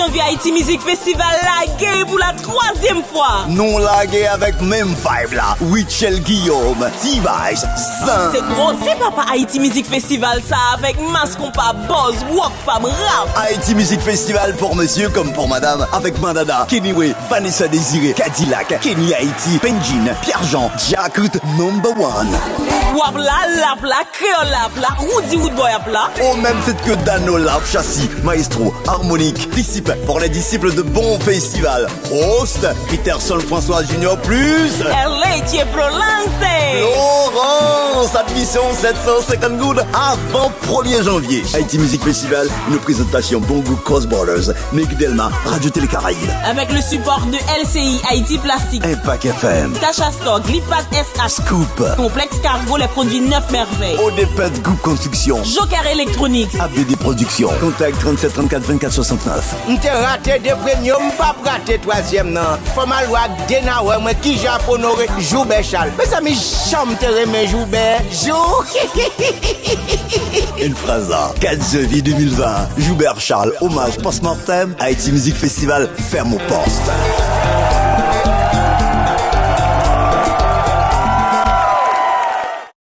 janvier, Haïti Music Festival lagué pour la 3e fois. Non lagué avec même vibe là. Wichel Guillaume, T-Vice, Zin. C'est gros, c'est papa Haïti Music Festival ça avec Mas Compa, Boz, Wok, Fab, Rap. Haïti Music Festival pour monsieur comme pour madame. Avec Mandada, Kenny Way, Vanessa Désiré, Cadillac, Kenny Haïti, Penjin, Pierre-Jean, Jacques Number One. Wap la, créole la, Woody Woodboy la. Au même titre que Dano Lap, Châssis, Maestro, Harmonique, Disciple pour les disciples de bon festival. Host, Peterson François Junior plus. LA qui est prolongé. Laurence, admission 750 good avant 1er janvier. Haïti Music Festival, une présentation Bon Goût Cross Borders, Meg Delma, Radio Télé Caraïbes. Avec le support de LCI Haïti Plastique, Impact FM, Tacha Store, Glipat SH, Scoop, Complexe Cargo, les produits 9 merveilles. ODPET Groupe Construction, Joker Electronics, ABD Productions. Contact 37 34 24 69. M'te raté de premium, pas raté 3e non. Faut mal voir Denawe, moi qui japonais Joubert Charles. Mes amis, j'aime te remettre Joubert. Une phrase 4 janvier 2020. Joubert Charles, hommage post-mortem. Haïti Music Festival, ferme au poste.